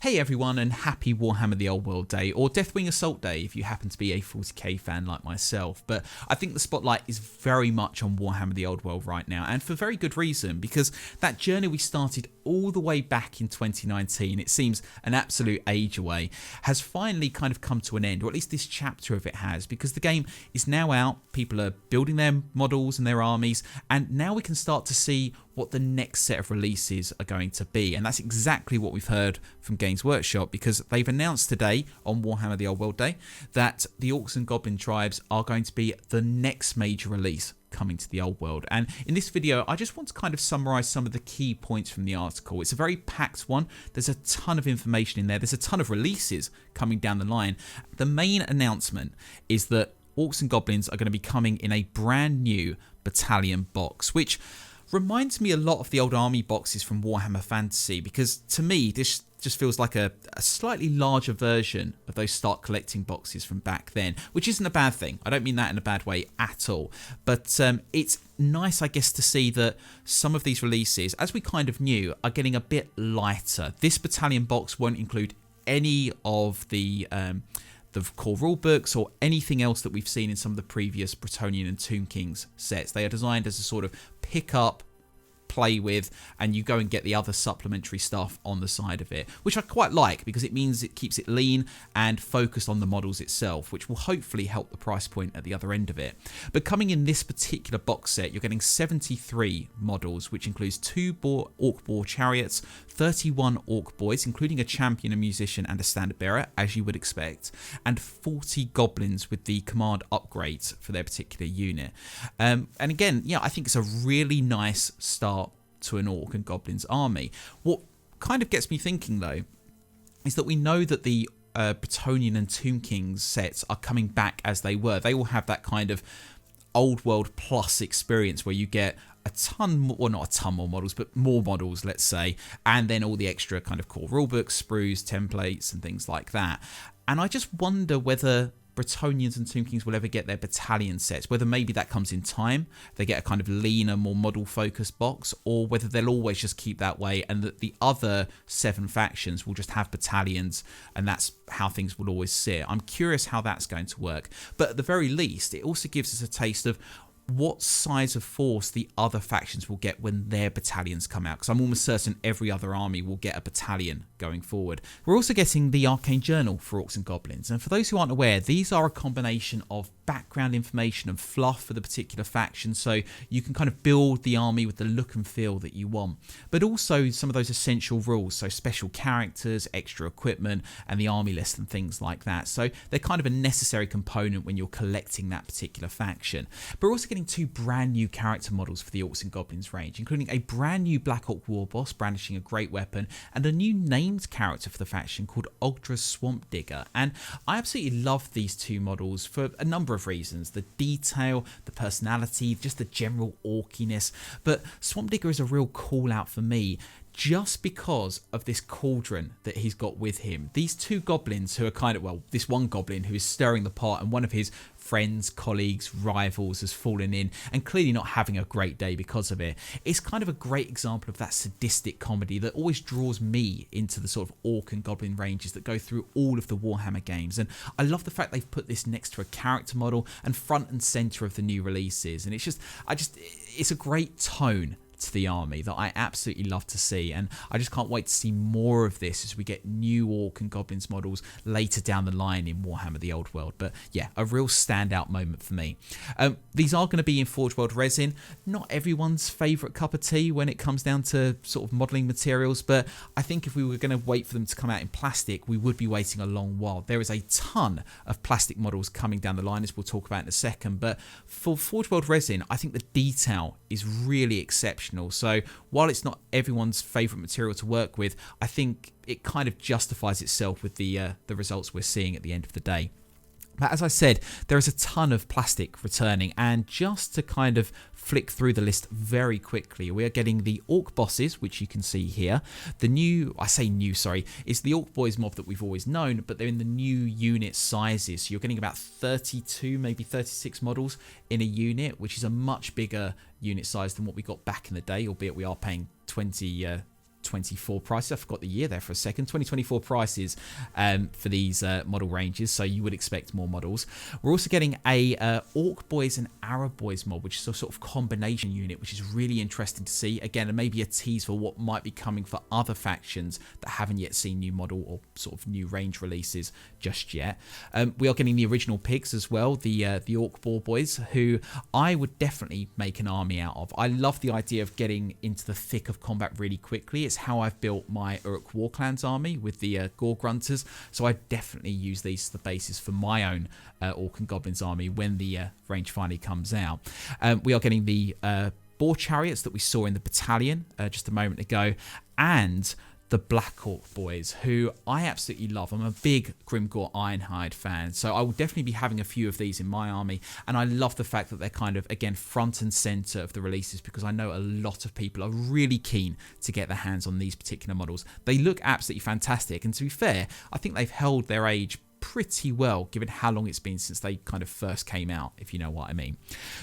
Hey everyone, and happy Warhammer The Old World Day, or Deathwing Assault Day if you happen to be a 40k fan like myself. But I think the spotlight is very much on Warhammer The Old World right now, and for very good reason, because that journey we started all the way back in 2019, it seems an absolute age away, has finally kind of come to an end, or at least this chapter of it has, because the game is now out, people are building their models and their armies, and now we can start to see what the next set of releases are going to be. And that's exactly what we've heard from Games Workshop, because they've announced today on Warhammer The Old World Day that the Orcs and Goblin Tribes are going to be the next major release coming to the old world. And in this video, I just want to kind of summarize some of the key points from the article. It's a very packed one. There's a ton of information in there. There's a ton of releases coming down the line. The main announcement is that Orcs and Goblins are going to be coming in a brand new Battalion Box, which reminds me a lot of the old army boxes from Warhammer Fantasy, because to me this just feels like a slightly larger version of those start collecting boxes from back then, which isn't a bad thing. I don't mean that in a bad way at all, but it's nice, I guess, to see that some of these releases, as we kind of knew, are getting a bit lighter. This Battalion Box won't include any of the core rule books or anything else that we've seen in some of the previous Bretonnian and Tomb Kings sets. They are designed as a sort of pick up, play with, and you go and get the other supplementary stuff on the side of it, which I quite like, because it means it keeps it lean and focused on the models itself, which will hopefully help the price point at the other end of it. But coming in this particular box set, you're getting 73 models, which includes 2 Orc Boar Chariots, 31 Orc Boys, including a champion, a musician, and a standard bearer, as you would expect, and 40 Goblins with the command upgrades for their particular unit. And again, yeah, I think it's a really nice start to an Orc and Goblins army. What kind of gets me thinking, though, is that we know that the Bretonnian and Tomb Kings sets are coming back as they were. They will have that kind of old world plus experience where you get a ton, well, not a ton more models, but more models, let's say, and then all the extra kind of core rulebooks, sprues, templates, and things like that. And I just wonder whether Bretonnians and Tomb Kings will ever get their battalion sets, whether maybe that comes in time, they get a kind of leaner, more model focused box, or whether they'll always just keep that way and that the other 7 factions will just have battalions, and that's how things will always sit. I'm curious how that's going to work, but at the very least it also gives us a taste of what size of force the other factions will get when their battalions come out, because I'm almost certain every other army will get a battalion going forward. We're also getting the Arcane Journal for Orcs and Goblins, and for those who aren't aware, these are a combination of background information and fluff for the particular faction, so you can kind of build the army with the look and feel that you want, but also some of those essential rules, so special characters, extra equipment, and the army list and things like that. So they're kind of a necessary component when you're collecting that particular faction. But we're also getting 2 brand new character models for the Orcs and Goblins range, including a brand new Black Orc War Boss brandishing a great weapon, and a new named character for the faction called Ogdra's Swamp Digger. And I absolutely love these 2 models for a number of reasons: the detail, the personality, just the general orkiness. But Swamp Digger is a real call out for me, just because of this cauldron that he's got with him. These 2 goblins who are kind of, well, this one goblin who is stirring the pot, and one of his friends, colleagues, rivals has fallen in and clearly not having a great day because of it. It's kind of a great example of that sadistic comedy that always draws me into the sort of Orc and Goblin ranges that go through all of the Warhammer games. And I love the fact they've put this next to a character model and front and center of the new releases. And it's a great tone to the army that I absolutely love to see, and I just can't wait to see more of this as we get new Orc and Goblins models later down the line in Warhammer The Old World. But yeah, a real standout moment for me. These are going to be in Forge World resin, not everyone's favourite cup of tea when it comes down to sort of modelling materials, but I think if we were going to wait for them to come out in plastic, we would be waiting a long while. There is a ton of plastic models coming down the line, as we'll talk about in a second, but for Forge World resin, I think the detail is really exceptional. So while it's not everyone's favourite material to work with, I think it kind of justifies itself with the results we're seeing at the end of the day. But as I said, there is a ton of plastic returning, and just to kind of flick through the list very quickly, we are getting the Orc Bosses, which you can see here. The new, it's the Orc Boys mob that we've always known, but they're in the new unit sizes. So you're getting about 32, maybe 36 models in a unit, which is a much bigger unit size than what we got back in the day, albeit we are paying 20 2024 prices. I forgot the year there for a second. 2024 prices for these model ranges, so you would expect more models. We're also getting a Orc Boys and Arab Boys mod, which is a sort of combination unit, which is really interesting to see. Again, and maybe a tease for what might be coming for other factions that haven't yet seen new model or sort of new range releases just yet. We are getting the original pigs as well, the Orc Boar Boys, who I would definitely make an army out of. I love the idea of getting into the thick of combat really quickly. It's how I've built my Uruk War Clans army with the Gore Grunters, so I definitely use these as the basis for my own Orc and Goblins army when the range finally comes out. We are getting the Boar Chariots that we saw in the Battalion just a moment ago, and the Black Orc Boys, who I absolutely love. I'm a big Grimgor Ironhide fan, so I will definitely be having a few of these in my army, and I love the fact that they're kind of, again, front and centre of the releases, because I know a lot of people are really keen to get their hands on these particular models. They look absolutely fantastic, and to be fair, I think they've held their age pretty well given how long it's been since they kind of first came out, if you know what I mean.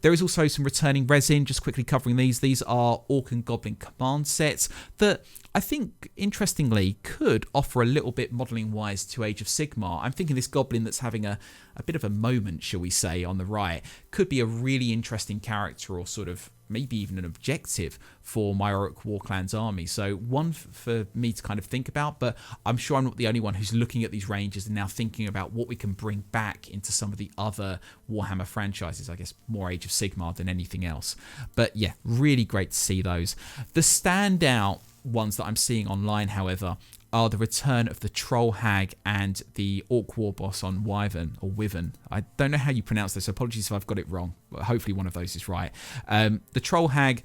There is also some returning resin, just quickly covering these. These are Orc and Goblin command sets that I think, interestingly, could offer a little bit modelling wise to Age of Sigmar. I'm thinking this goblin that's having a bit of a moment, shall we say, on the right could be a really interesting character, or sort of maybe even an objective for my Orc War Clans army. So one for me to kind of think about, but I'm sure I'm not the only one who's looking at these ranges and now thinking about what we can bring back into some of the other Warhammer franchises, I guess more Age of Sigmar than anything else. But yeah, really great to see those. The standout ones that I'm seeing online, however, are the return of the Troll Hag and the Orc War Boss on Wyvern, or Wyvern. I don't know how you pronounce this, so apologies if I've got it wrong, but hopefully one of those is right. The Troll Hag,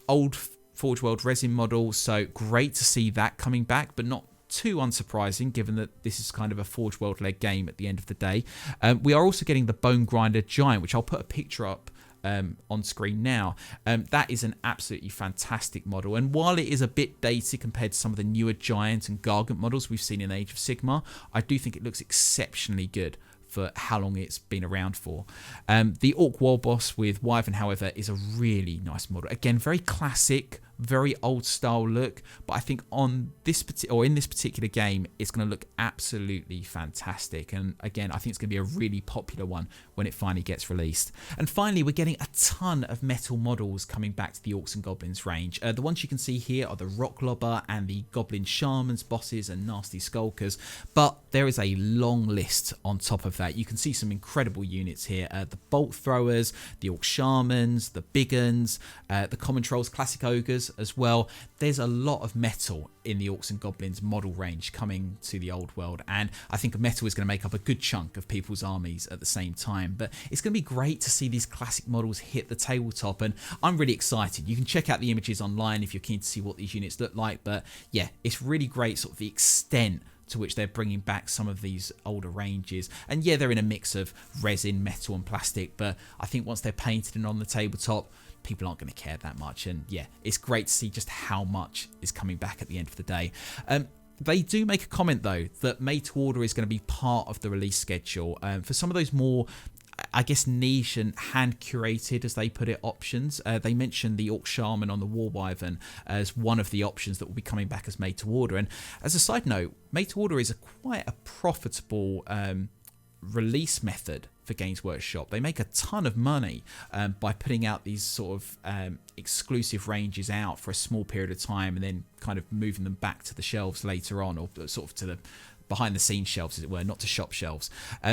old Forge World resin model, so great to see that coming back, but not too unsurprising given that this is kind of a Forge World led game at the end of the day. We are also getting the Bone Grinder Giant, which I'll put a picture up on screen now. That is an absolutely fantastic model, and while it is a bit dated compared to some of the newer Giant and Gargant models we've seen in Age of Sigmar, I do think it looks exceptionally good for how long it's been around for. The Orc War Boss with Wyvern, however, is a really nice model. Again, very classic, very old style look, but I think on this in this particular game, it's going to look absolutely fantastic. And again, I think it's going to be a really popular one when it finally gets released. And finally, we're getting a ton of metal models coming back to the Orcs and Goblins range. The ones you can see here are the Rocklobber and the Goblin Shamans, bosses, and Nasty Skulkers. But there is a long list on top of that. You can see some incredible units here. The Bolt Throwers, the Orc Shamans, the Big Uns, the Common Trolls, Classic Ogres as well. There's a lot of metal in the Orcs and Goblins model range coming to the old world, and I think metal is going to make up a good chunk of people's armies at the same time. But it's going to be great to see these classic models hit the tabletop, and I'm really excited. You can check out the images online if you're keen to see what these units look like, but yeah, it's really great sort of the extent to which they're bringing back some of these older ranges. And yeah, they're in a mix of resin, metal and plastic, but I think once they're painted and on the tabletop, people aren't going to care that much. And yeah, it's great to see just how much is coming back at the end of the day. They do make a comment though that Made to Order is going to be part of the release schedule for some of those more, I guess, niche and hand curated, as they put it, options. They mentioned the Orc Shaman on the War Wyvern as one of the options that will be coming back as Made to Order. And as a side note, Made to Order is quite a profitable release method for Games Workshop. They make a ton of money by putting out these sort of exclusive ranges out for a small period of time and then kind of moving them back to the shelves later on, or sort of to the behind the scenes shelves, as it were, not to shop shelves.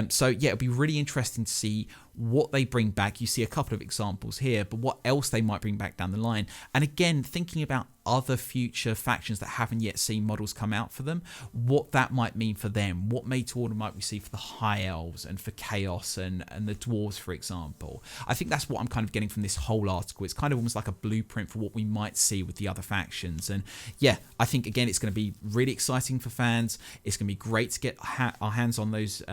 So yeah, it'll be really interesting to see what they bring back. You see a couple of examples here, but what else they might bring back down the line. And again, thinking about other future factions that haven't yet seen models come out for them, what that might mean for them, what Made to Order might we see for the High Elves and for Chaos and the Dwarves, for example. I think that's what I'm kind of getting from this whole article. It's kind of almost like a blueprint for what we might see with the other factions. And yeah, I think again, it's going to be really exciting for fans. It's going to be great to get our hands on those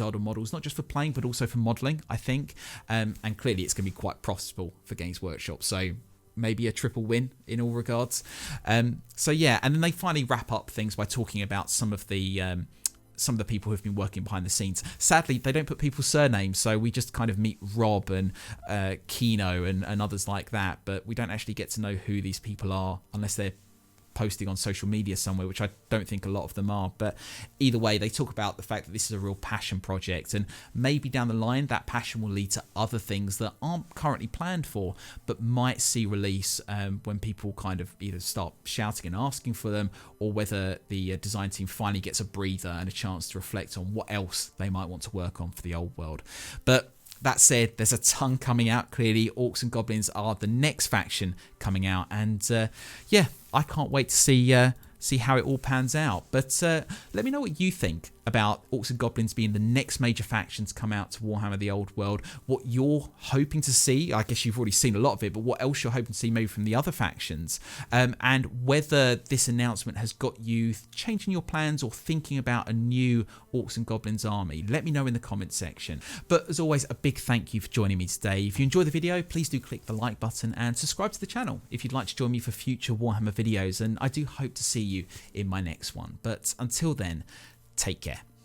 older models, not just for playing, but also for modelling, I think. And clearly it's going to be quite profitable for Games Workshop. So maybe a triple win in all regards. So yeah, and then they finally wrap up things by talking about some of the people who have been working behind the scenes. Sadly, they don't put people's surnames, so we just kind of meet Rob and Kino and others like that, but we don't actually get to know who these people are unless they're posting on social media somewhere, which I don't think a lot of them are. But either way, they talk about the fact that this is a real passion project, and maybe down the line that passion will lead to other things that aren't currently planned for, but might see release when people kind of either start shouting and asking for them, or whether the design team finally gets a breather and a chance to reflect on what else they might want to work on for the old world. But that said, there's a ton coming out. Clearly, Orcs and Goblins are the next faction coming out, and yeah, I can't wait to see how it all pans out. But let me know what you think about Orcs and Goblins being the next major faction to come out to Warhammer The Old World, what you're hoping to see. I guess you've already seen a lot of it, but what else you're hoping to see maybe from the other factions, and whether this announcement has got you changing your plans or thinking about a new Orcs and Goblins army. Let me know in the comments section. But as always, a big thank you for joining me today. If you enjoyed the video, please do click the like button and subscribe to the channel if you'd like to join me for future Warhammer videos, and I do hope to see you in my next one. But until then, take care.